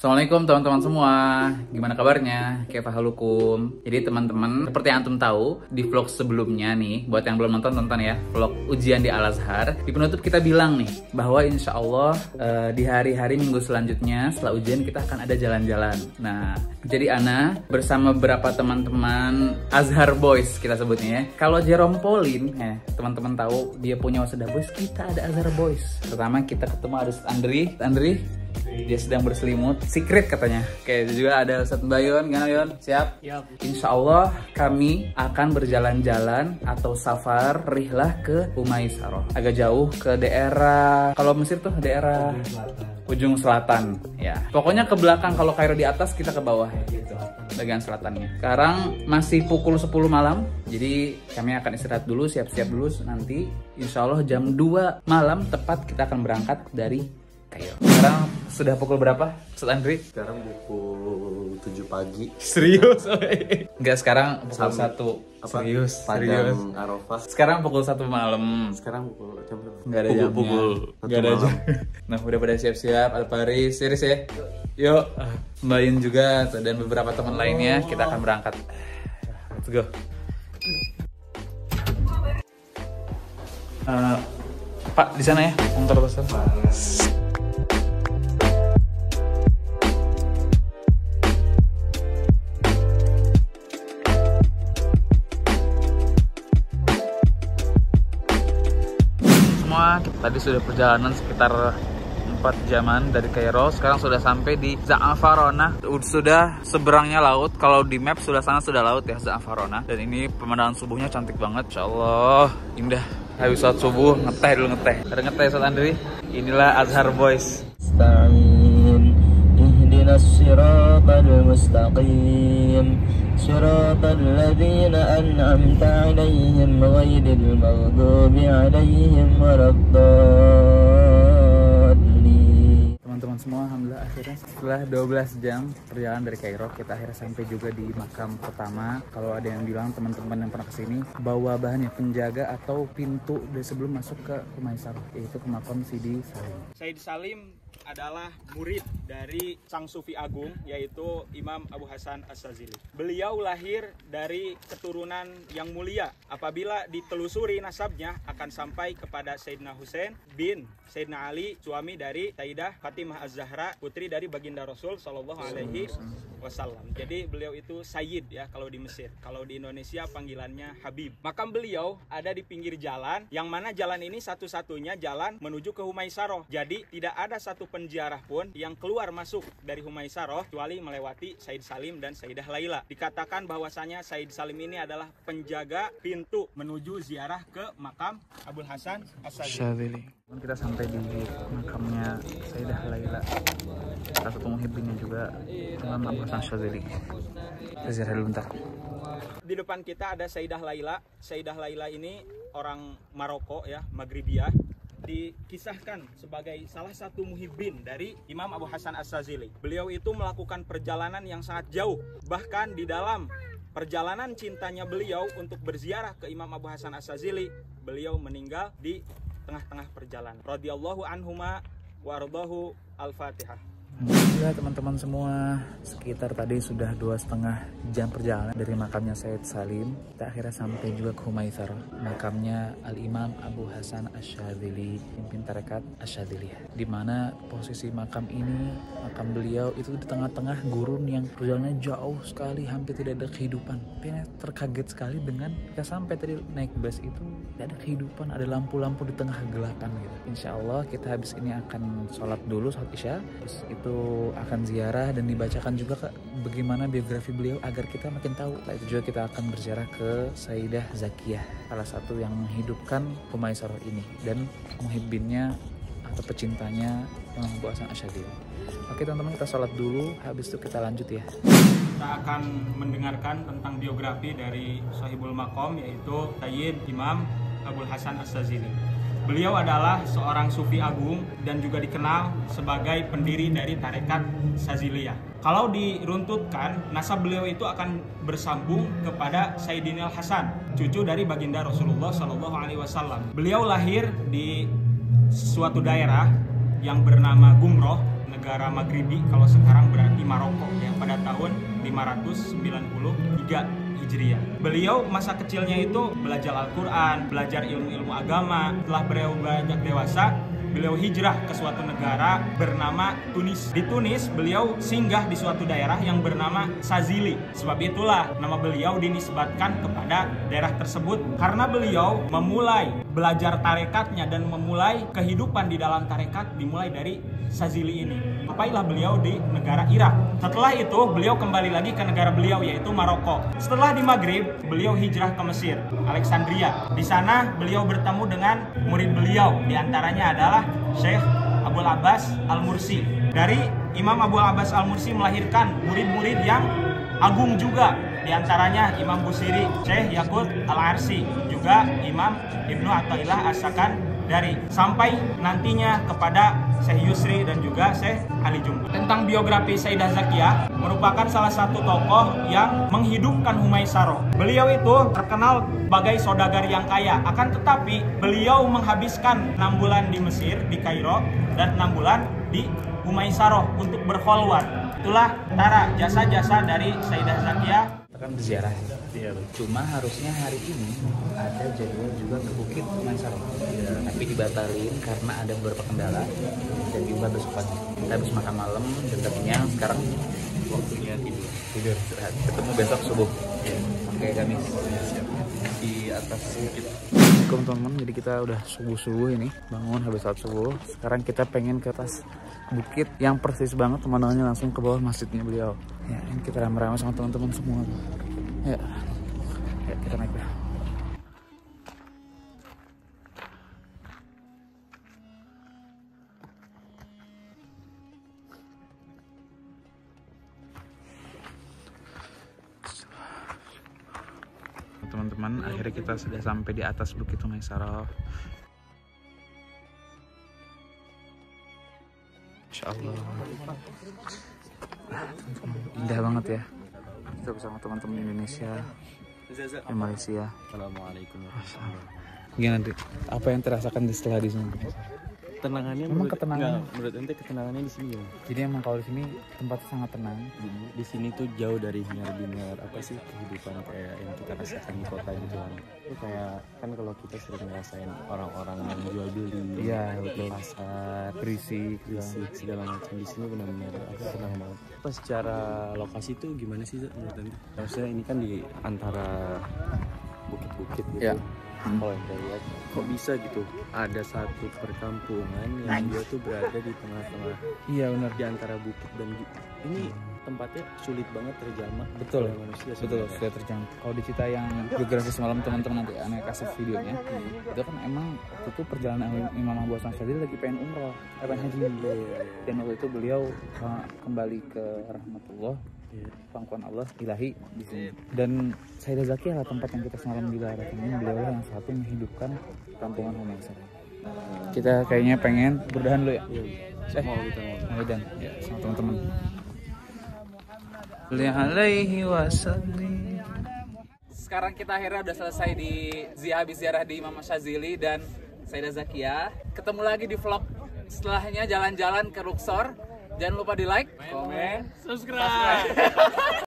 Assalamualaikum teman-teman semua, gimana kabarnya? Kayak halukum. Jadi teman-teman, seperti yang antum tahu, di vlog sebelumnya nih, buat yang belum nonton ya, vlog ujian di Al-Azhar. Di penutup kita bilang nih, bahwa insya Allah di hari-hari minggu selanjutnya setelah ujian kita akan ada jalan-jalan. Nah, jadi Ana bersama beberapa teman-teman Azhar Boys kita sebutnya ya. Kalau Jerome Pauline, teman-teman tahu dia punya Waseda Boys, kita ada Azhar Boys. Pertama kita ketemu ada Andri, dia sedang berselimut, secret katanya. Oke, juga ada Ustadz Bayon, gimana Yon? Siap? Yap. Insya Allah kami akan berjalan-jalan atau safar rihlah ke Umaisaro. Agak jauh ke daerah, kalau Mesir tuh daerah ujung selatan. Ya, pokoknya ke belakang, kalau Kairo di atas kita ke bawah gitu. Bagian selatannya. Sekarang masih pukul 10 malam, jadi kami akan istirahat dulu, siap-siap dulu. Nanti insya Allah jam 2 malam tepat kita akan berangkat dari Kairo. Sekarang sudah pukul berapa, Ustaz Andri? Sekarang pukul 7 pagi. Serius? Enggak, sekarang pukul 1. Serius? Padang Arafah. Sekarang pukul 1 malam. Sekarang pukul jam berapa? Enggak ada jamnya. Enggak ada jam. Nah, udah pada siap-siap. Alparis, Siris ya? Yuk. Mbak Yun juga dan beberapa teman lainnya, kita akan berangkat. Let's go. Pak, di sana ya, motor pesan. Tadi sudah perjalanan sekitar 4 jaman dari Kairo. Sekarang sudah sampai di Za'afarona. Sudah seberangnya laut. Kalau di map sudah sana sudah laut ya, Za'afarona. Dan ini pemandangan subuhnya cantik banget. Insya Allah indah. Habis sholat subuh ngeteh dulu ngeteh. Ada ngeteh Ustaz Andri. Inilah Azhar Boys. صراط الذين أنعمت عليهم غير المغضوب عليهم ولا الضالين. Teman-teman semua, alhamdulillah akhirnya setelah 12 jam perjalanan dari Kairo, kita akhirnya sampai juga di makam pertama. Kalau ada yang bilang teman-teman yang pernah kesini, bawa bahannya penjaga atau pintu dari sebelum masuk ke Umaisaro, yaitu ke makam Sidi Salim. Said Salim adalah murid dari sang sufi agung, yaitu Imam Abu Hasan Asyadzili. Beliau lahir dari keturunan yang mulia. Apabila ditelusuri nasabnya akan sampai kepada Sayyidina Husain bin Sayyidina Ali, suami dari Sayyidah Fatimah Az-Zahra, putri dari baginda Rasul Shallallahu Alaihi Wasallam. Jadi beliau itu Sayyid ya kalau di Mesir. Kalau di Indonesia panggilannya Habib. Makam beliau ada di pinggir jalan, yang mana jalan ini satu-satunya jalan menuju ke Humaisaro. Jadi tidak ada satu penziarah pun yang keluar masuk dari Humaisaro kecuali melewati Said Salim dan Sayyidah Laila. Dikatakan bahwasanya Said Salim ini adalah penjaga pintu menuju ziarah ke makam Abul Hasan Asyadzili. Kita sampai di makamnya Sayyidah Laila, salah satu muhibbinnya juga Imam Abu Hasan Asyadzili. Kita ziarah dulu bentar. Di depan kita ada Sayyidah Laila. Sayyidah Laila ini orang Maroko ya, Maghribiyah. Dikisahkan sebagai salah satu muhibbin dari Imam Abu Hasan Asyadzili. Beliau itu melakukan perjalanan yang sangat jauh. Bahkan di dalam perjalanan cintanya beliau untuk berziarah ke Imam Abu Hasan Asyadzili, beliau meninggal di tengah-tengah perjalanan. Radhiyallahu anhuma wa ardahu. Al-Fatihah. Alhamdulillah teman-teman semua, sekitar tadi sudah 2,5 jam perjalanan dari makamnya Said Salim. Kita akhirnya sampai juga ke Humaisaro, makamnya Al-Imam Abu Hasan Asyadzili, pimpin tarekat Asyadziliyah. Di mana posisi makam ini, makam beliau itu di tengah-tengah gurun yang perjalanannya jauh sekali, hampir tidak ada kehidupan. Saya terkaget sekali dengan kita sampai tadi naik bus itu tidak ada kehidupan, ada lampu-lampu di tengah kegelapan gitu. Insya Allah kita habis ini akan sholat dulu, sholat Isya. Terus itu akan ziarah dan dibacakan juga bagaimana biografi beliau agar kita makin tahu. Setelah itu juga kita akan berziarah ke Sayyidah Zakiyah, salah satu yang menghidupkan Humaisaro ini dan muhibbinnya atau pecintanya Imam Abu Hasan Asyadzili. Oke teman-teman, kita sholat dulu, habis itu kita lanjut ya. Kita akan mendengarkan tentang biografi dari Sahibul Maqam, yaitu Sayyid Imam Abul Hasan Asyadzili. Beliau adalah seorang sufi agung dan juga dikenal sebagai pendiri dari tarekat Syadziliyah. Kalau diruntutkan, nasab beliau itu akan bersambung kepada Sayyidina Hasan, cucu dari baginda Rasulullah SAW. Beliau lahir di suatu daerah yang bernama Gumroh. negara Maghribi, kalau sekarang berarti Maroko ya, pada tahun 593 Hijriah. Beliau masa kecilnya itu belajar Al-Quran, belajar ilmu-ilmu agama. Setelah beliau beranjak dewasa, beliau hijrah ke suatu negara bernama Tunis. Di Tunis, beliau singgah di suatu daerah yang bernama Sazili. Sebab itulah nama beliau dinisbatkan kepada daerah tersebut karena beliau memulai belajar tarekatnya dan memulai kehidupan di dalam tarekat dimulai dari Sazili ini. Sampailah beliau di negara Irak. Setelah itu, beliau kembali lagi ke negara beliau, yaitu Maroko. Setelah di Maghrib, beliau hijrah ke Mesir, Alexandria. Di sana, beliau bertemu dengan murid beliau. Di antaranya adalah Syekh Abul Abbas Al-Mursi. Dari Imam Abul Abbas Al-Mursi melahirkan murid-murid yang agung juga. Di antaranya Imam Busiri, Syekh Yaqut Al-Arsi, juga Imam Ibnu Athaillah As-Sakandari, sampai nantinya kepada Syekh Yusri dan juga Syekh Ali Jumbo. Tentang biografi Sayyidah Zakiyah, merupakan salah satu tokoh yang menghidupkan Humaisyaroh. Beliau itu terkenal sebagai saudagar yang kaya, akan tetapi beliau menghabiskan 6 bulan di Mesir, di Kairo, dan 6 bulan di Humaisyaroh untuk berkholwat. Itulah antara jasa-jasa dari Sayyidah Zakiyah. Kan berziarah. Iya. Cuma harusnya hari ini ada jadwal juga ke Bukit Humaisyaroh. Tapi dibatalin karena ada beberapa kendala dan diubah besok pagi. Kita habis makan malam dan kenyang, sekarang waktunya tidur istirahat. Ketemu besok subuh. Oke, kami di atas bukit. Assalamualaikum teman-teman, jadi kita udah subuh ini bangun habis saat subuh. Sekarang kita pengen ke atas bukit yang persis banget pemandangannya langsung ke bawah masjidnya beliau. Ya, ini kita ramai-ramai sama teman-teman semua. Ya, kita naik deh. Teman-teman, akhirnya kita sudah sampai di atas Bukit Humaisyaroh. Insya Allah indah banget ya. Kita bersama teman-teman Indonesia dan Malaysia. Assalamualaikum. Gimana, Drik? Apa yang terasakan setelah di sini? Ketenangannya Memang ketenangan. menurut ente ketenangannya di sini ya. Jadi emang kalau di sini tempatnya sangat tenang. Di sini tuh jauh dari hingar-bingar apa sih kehidupan kayak yang kita rasakan di kota gitu kan. Itu kayak kan kalau kita sering ngerasain orang-orang yang jual beli, Iya, betul. pasar, Berisik, fisik segala macam. Di sini benar-benar aku tenang banget. Pas secara lokasi tuh gimana sih menurut ente? Maksudnya ini kan di antara bukit-bukit gitu. Ya. Kalau yang saya lihat kok bisa gitu ada satu perkampungan yang dia tuh berada di tengah-tengah Iya benar. di antara bukit dan ini tempatnya sulit banget terjamah Betul. oleh manusia Betul, sebenarnya. sudah terjangkau. Kalau di Cita yang geografi semalam teman-teman nanti aneh kasih videonya, itu kan emang waktu itu perjalanan Imam Abu Hasan Asy'adzili lagi pengen umroh, pengen haji. Dan waktu itu beliau kembali ke rahmatullah, pangkuan Allah ilahi di sini. Dan Sayyidah Zakiyah lah tempat yang kita semalam dilarang ini, beliau yang satu menghidupkan kampungan Humaisyaroh. Kita kayaknya pengen berdahan dulu ya. Mau kita mau. Dan ya sama teman-teman. Alaihi wasallam. Sekarang kita akhirnya udah selesai di habis ziarah di Imam Asy'adzili dan Sayyidah Zakiyah. Ketemu lagi di vlog setelahnya jalan-jalan ke Luxor. Jangan lupa di like, komen, subscribe.